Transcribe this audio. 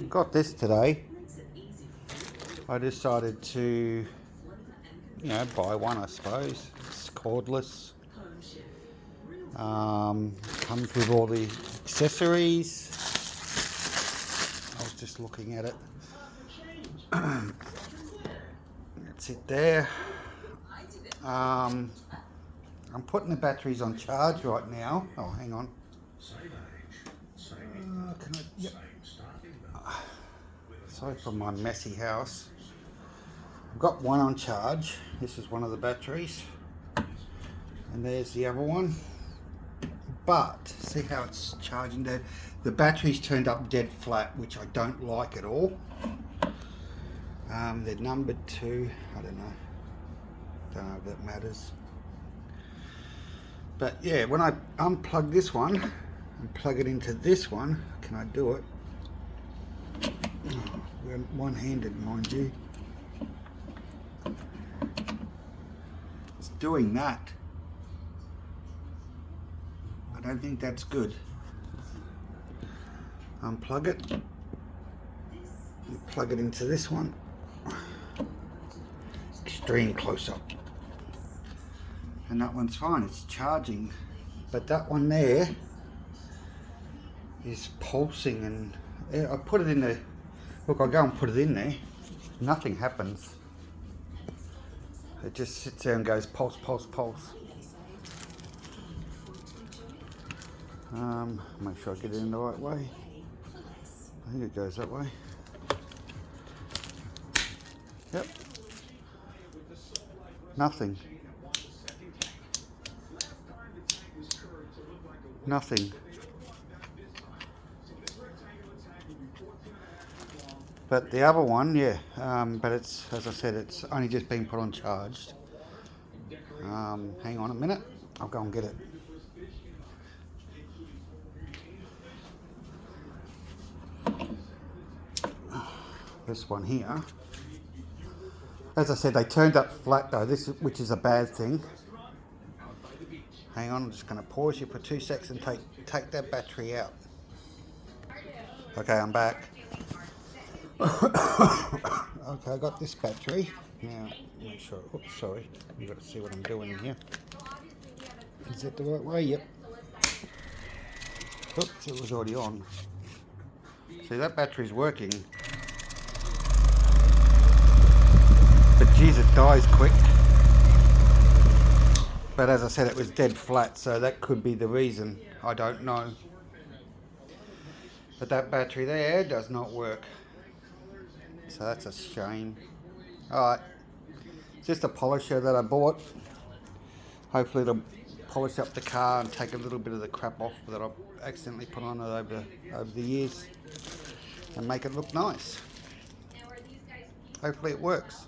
got this today. I decided to, buy one, I suppose. It's cordless. Comes with all the accessories. I was just looking at it. That's it there. I'm putting the batteries on charge right now. Oh, hang on. Yep. Sorry for my messy house. I've got one on charge. This is one of the batteries. And there's the other one. But, see how it's charging there? The battery's turned up dead flat, which I don't like at all. They're numbered to, I don't know if that matters. But yeah, when I unplug this one and plug it into this one, can I do it? We're one-handed, mind you. It's doing that. I don't think that's good. Unplug it. And plug it into this one. Extreme close-up. And that one's fine, it's charging. But that one there is pulsing, and I put it in there. Look, I go and put it in there. Nothing happens. It just sits there and goes pulse, pulse, pulse. Make sure I get it in the right way. I think it goes that way. Yep. Nothing. Nothing. But the other one, yeah, but it's, as I said, it's only just been put on charged. Hang on a minute, I'll go and get it. This one here. As I said, they turned up flat though, which is a bad thing. Hang on, I'm just going to pause you for 2 seconds and take that battery out. Okay, I'm back. Okay, I got this battery. Now, make sure. Oops, sorry. You've got to see what I'm doing here. Is it the right way? Yep. Oops, it was already on. See, that battery's working. But geez, it dies quick. But as I said, it was dead flat, so that could be the reason. I don't know. But that battery there does not work. So that's a shame. Alright, just a polisher that I bought. Hopefully it'll polish up the car and take a little bit of the crap off that I've accidentally put on it over the years and make it look nice. Hopefully it works.